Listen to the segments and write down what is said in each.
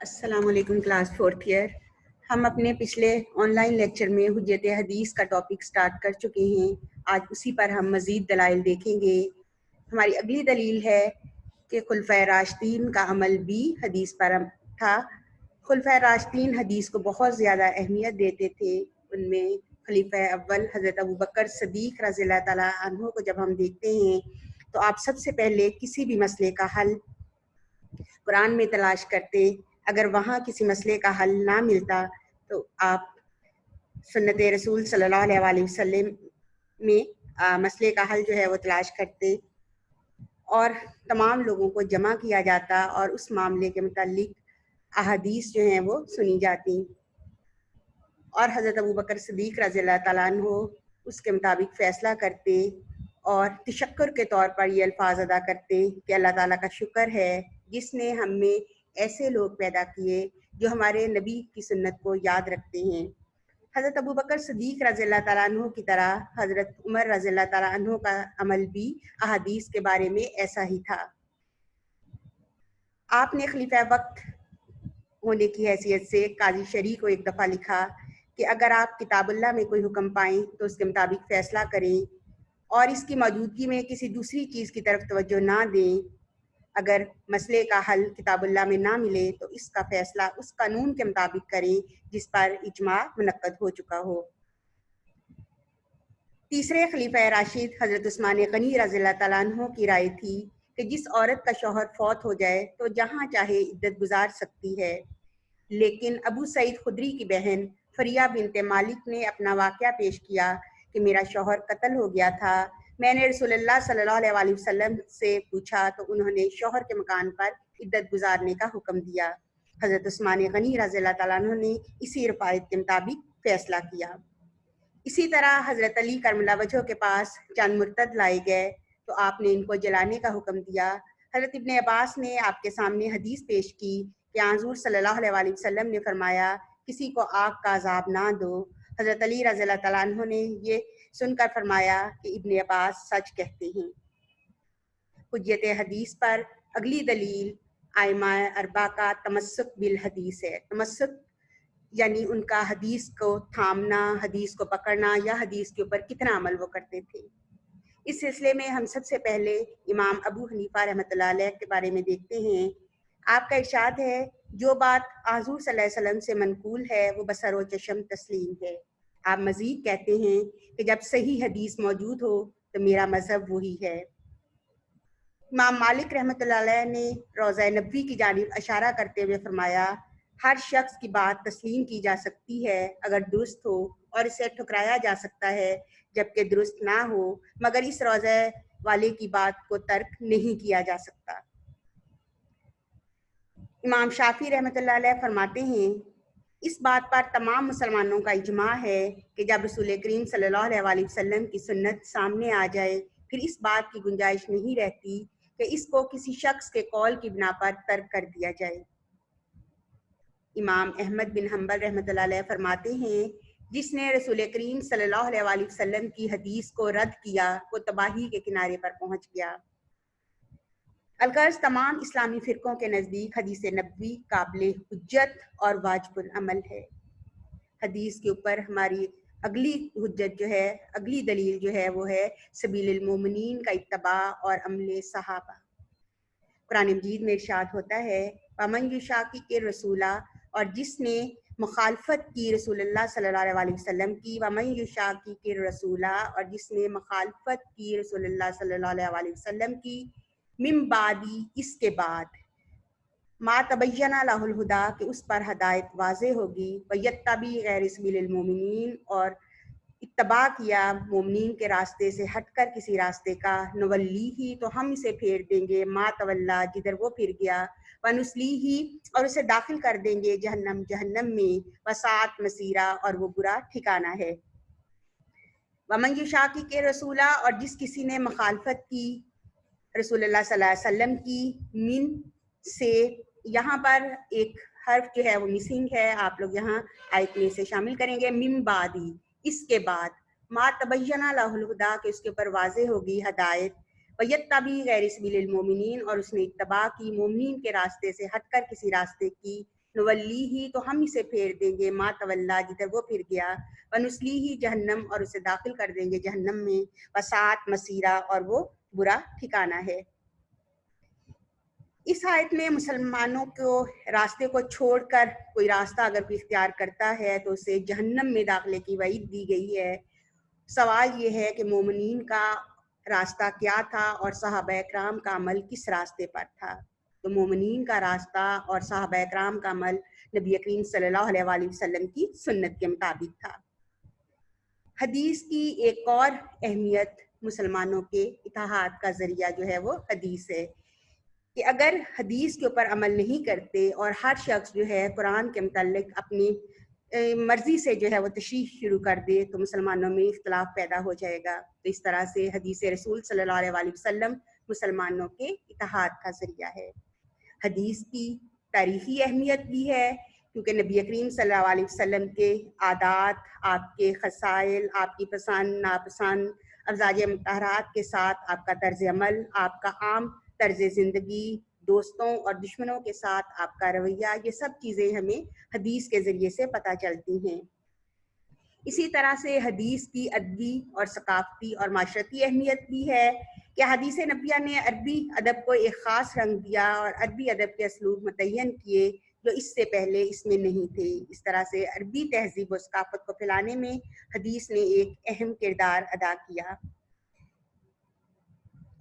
अस्सलाम वालेकुम class 4th year. हम अपने पिछले ऑनलाइन लेक्चर में हुज्जत हदीस का टॉपिक स्टार्ट कर चुके हैं। आज उसी पर हम मज़ीद दलाइल देखेंगे। हमारी अगली दलील है कि खुलफाए राशिदीन का अमल भी हदीस पर था। खुलफाए राशिदीन हदीस को बहुत ज़्यादा अहमियत देते थे। उनमें खलीफा अव्वल हज़रत अबू बकर सिद्दीक़ रज़ियल्लाहु ताला अन्हु को जब हम देखते हैं तो आप सबसे पहले किसी भी मसले का हल कुरान में तलाश करते। अगर वहाँ किसी मसले का हल ना मिलता तो आप सुन्नत रसूल सल्लल्लाहु अलैहि वसल्लम में मसले का हल जो है वो तलाश करते और तमाम लोगों को जमा किया जाता और उस मामले के मुतालिक अहादीस जो हैं वो सुनी जाती और हज़रत अबू बकर सिद्दीक़ रज़ियल्लाहु ताला अन्हु उसके मुताबिक फ़ैसला करते और तशक्कुर के तौर पर ये अल्फाज अदा करते कि अल्लाह ताला का शुक्र है जिसने हम में ऐसे लोग पैदा किए जो हमारे नबी की सुन्नत को याद रखते हैं। हज़रत अबू बकर सिद्दीक़ रज़ियल्लाहु ताला अन्हु की तरह हज़रत उमर रज़ियल्लाहु ताला अन्हु का अमल भी अहादीस के बारे में ऐसा ही था। आपने खलीफा वक्त होने की हैसियत से काजी शरी को एक दफ़ा लिखा कि अगर आप किताबुल्लाह में कोई हुक्म पाएँ तो उसके मुताबिक फ़ैसला करें और इसकी मौजूदगी में किसी दूसरी चीज़ की तरफ तवज्जो ना दें। अगर मसले का हल किताबुल्लाह में ना मिले तो इसका फ़ैसला उस कानून के मुताबिक करें जिस पर इजमा मुनक्कद हो चुका हो। तीसरे खलीफा राशिद हज़रत उस्मान गनी रज़ियल्लाहु ताला अन्हु की राय थी कि जिस औरत का शौहर फौत हो जाए तो जहाँ चाहे इद्दत गुजार सकती है, लेकिन अबू सईद खुदरी की बहन फरिया बिनते मालिक ने अपना वाक़या पेश किया कि मेरा शौहर कत्ल हो गया था। मैंने रसूलुल्लाह सल्लल्लाहु अलैहि वसल्लम से पूछा तो उन्होंने शौहर के मकान पर इद्दत गुजारने का हुक्म दिया। हज़रत उस्मान गनी रज़ियल्लाहु ताला अन्हु ने इसी रवायत के मुताबिक फ़ैसला किया। इसी तरह हज़रत अली करमला वजह के पास चंद मुर्तद लाए गए तो आपने इनको जलाने का हुक्म दिया। हज़रत इब्ने अब्बास ने आपके सामने हदीस पेश की कि हुज़ूर सल्लल्लाहु अलैहि वसल्लम ने फरमाया किसी को आग का अज़ाब ना दो। हज़रत अली रज़ियल्लाहु ताला अन्हु ने ये सुनकर फरमाया कि इब्ने अब्बास सच कहते हैं। हुज्जत हदीस पर अगली दलील आइमा अरबा का तमस्सुक बिल हदीस है। तमस्सुक यानी उनका हदीस को थामना, हदीस को पकड़ना या हदीस के ऊपर कितना अमल वो करते थे। इस सिलसिले में हम सबसे पहले इमाम अबू हनीफा रहमतुल्लाह अलैह के बारे में देखते हैं। आपका इरशाद है जो बात हुज़ूर सल्लल्लाहु अलैहि वसल्लम से मनकूल है वो बसर व चश्म तस्लीम है। आप मज़ीद कहते हैं कि जब सही हदीस मौजूद हो तो मेरा मज़हब वही है। इमाम मालिक रहमतुल्लाह अलैह ने रोज़ा नबवी की जानिब इशारा करते हुए फरमाया हर शख्स की बात तस्लीम की जा सकती है अगर दुरुस्त हो और इसे ठुकराया जा सकता है जबकि दुरुस्त ना हो, मगर इस रोज़े वाले की बात को तर्क नहीं किया जा सकता। इमाम शाफी रहमतुल्लाह अलैह फरमाते हैं इस बात पर तमाम मुसलमानों का इजमा है कि जब रसूल करीम सल्लल्लाहु अलैहि वसल्लम की सुन्नत सामने आ जाए फिर इस बात की गुंजाइश नहीं रहती कि इसको किसी शख्स के कौल की बिना पर तर्क कर दिया जाए। इमाम अहमद बिन हम्बल रहमतुल्लाह अलैह फरमाते हैं जिसने रसूल करीम सल्लल्लाहु अलैहि वसल्लम की हदीस को रद्द किया वो तबाही के किनारे पर पहुंच गया। अलगर्ज तमाम इस्लामी फ़िरक़ों के नज़दीक हदीस नबवी काबिल हुज्जत और वाजिबुल अमल है। हदीस के ऊपर हमारी अगली हुज्जत जो है, अगली दलील जो है वो है सबीलुल मोमिनीन का इत्तबा और अमले सहाबा। कुरान मजीद में इरशाद होता है वमन युशाक़िक़िर रसूला और जिसने मुखालफत की रसूलुल्लाह सल्लल्लाहु अलैहि वसल्लम की, वमन युशाक़िक़िर रसूला और जिसने मुखालफत की रसूलुल्लाह सल्लल्लाहु अलैहि वसल्लम की, मिन बादी इसके बाद, मा तबय्यना लहुल हुदा कि उस पर हदायत वाज़े होगी, वयत्तबी गैर सबीलिल मोमिनीन और इत्तबा किया मोमिनीन के रास्ते से हटकर किसी रास्ते का, नवल्ली ही तो हम इसे फेर देंगे, मा तवल्ला जिधर वो फिर गया, वनुस्ली ही और उसे दाखिल कर देंगे जहन्नम जहन्नम में, वसात मसीरा और वो बुरा ठिकाना है। वमन युशाक़िक़िर रसूला और जिस किसी ने मुखालफत की रसूलुल्लाह सल्लल्लाहु अलैहि वसल्लम की, मिन से यहाँ पर एक हर्फ जो है वो मिसिंग है, आप लोग यहाँ आयत में से शामिल करेंगे। मिन बादी इसके बाद, मा तबय्यना लहुल हुदा के उसके ऊपर वाज़े होगी हदायत, वयत्तबी गैर सबीलिल मोमिनीन और उसने इत्तबा की मोमिनीन के रास्ते से हटकर किसी रास्ते की, نولی ہی تو ہم اسے پھیر دیں گے، ما تولا جدھر وہ پھر گیا، ونسلی ہی جہنم اور اسے داخل کر دیں گے جہنم میں، وسعت مسیرہ اور وہ برا ٹھکانہ ہے۔ اس آیت میں مسلمانوں کو راستے کو چھوڑ کر کوئی راستہ اگر کوئی اختیار کرتا ہے تو اسے جہنم میں داخلے کی وعید دی گئی ہے۔ سوال یہ ہے کہ مومنین کا راستہ کیا تھا اور صحابہ اکرام کا عمل کس راستے پر تھا؟ تو مومنین کا راستہ اور صحابہ اکرام کا عمل نبی کریم صلی اللہ علیہ وآلہ وسلم کی سنت کے مطابق تھا۔ حدیث کی ایک اور اہمیت مسلمانوں کے اتحاد کا ذریعہ جو ہے وہ حدیث ہے، کہ اگر حدیث کے اوپر عمل نہیں کرتے اور ہر شخص جو ہے قرآن کے متعلق اپنی مرضی سے جو ہے وہ تشریح شروع کر دے تو مسلمانوں میں اختلاف پیدا ہو جائے گا۔ تو اس طرح سے حدیث رسول صلی اللہ علیہ وآلہ وسلم مسلمانوں کے اتحاد کا ذریعہ ہے۔ حدیث کی تاریخی اہمیت بھی ہے، کیونکہ نبی کریم صلی اللہ علیہ وسلم کے عادات، آپ کے خصائل، آپ کی پسند ناپسند، ازواج مطہرات کے ساتھ آپ کا طرز عمل، آپ کا عام طرز زندگی، دوستوں اور دشمنوں کے ساتھ آپ کا رویہ، یہ سب چیزیں ہمیں حدیث کے ذریعے سے پتہ چلتی ہیں۔ اسی طرح سے حدیث کی ادبی اور ثقافتی اور معاشرتی اہمیت بھی ہے کہ حدیث نبویہ نے عربی ادب کو ایک خاص رنگ دیا اور عربی ادب کے اسلوب متعین کیے جو اس سے پہلے اس میں نہیں تھے۔ اس طرح سے عربی تہذیب و ثقافت کو پھیلانے میں حدیث نے ایک اہم کردار ادا کیا۔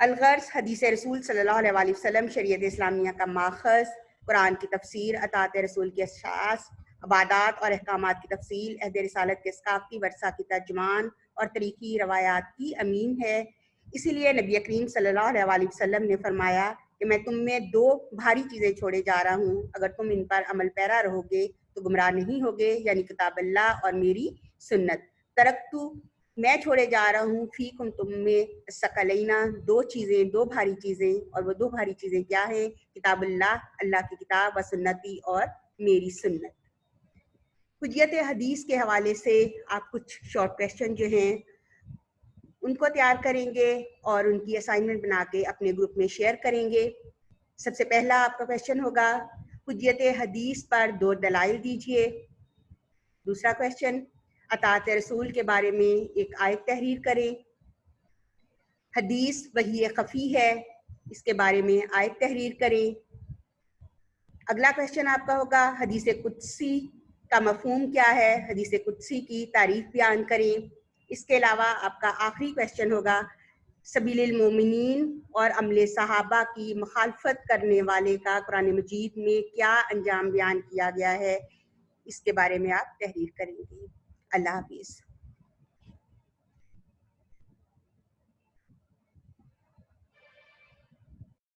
الغرض حدیث رسول صلی اللہ علیہ وآلہ وسلم شریعت اسلامیہ کا ماخذ، قرآن کی تفسیر، اطاعت رسول کے اشخاص، عبادات اور احکامات کی تفصیل، عہد رسالت کے ثقافتی ورثہ کی ترجمان اور تاریخی روایات کی امین ہے۔ اسی لیے نبی کریم صلی اللہ علیہ وآلہ وسلم نے فرمایا کہ میں تم میں دو بھاری چیزیں چھوڑے جا رہا ہوں، اگر تم ان پر عمل پیرا رہو گے تو گمراہ نہیں ہوگے، یعنی کتاب اللہ اور میری سنت۔ ترکتو میں چھوڑے جا رہا ہوں فیکم تم میں ثقلینا، دو چیزیں، دو بھاری چیزیں، اور وہ دو بھاری چیزیں کیا ہیں؟ کتاب اللہ، اللہ کی کتاب، و سنتی اور میری سنت۔ حجیت حدیث کے حوالے سے آپ کچھ شارٹ کویسچن جو ہیں ان کو تیار کریں گے اور ان کی اسائنمنٹ بنا کے اپنے گروپ میں شیئر کریں گے۔ سب سے پہلا آپ کا کویسچن ہوگا حجیت حدیث پر دو دلائل دیجیے۔ دوسرا کویسچن اطاعت رسول کے بارے میں ایک آیت تحریر کریں۔ حدیث وحی خفی ہے، اس کے بارے میں آیت تحریر کریں۔ اگلا کویسچن آپ کا ہوگا حدیث قدسی کا مفہوم کیا ہے، حدیث قدسی کی تعریف بیان کریں۔ اس کے علاوہ آپ کا آخری کویسچن ہوگا سبیل المومنین اور عمل صحابہ کی مخالفت کرنے والے کا قرآن مجید میں کیا انجام بیان کیا گیا ہے، اس کے بارے میں آپ تحریر کریں گے۔ اللہ حافظ۔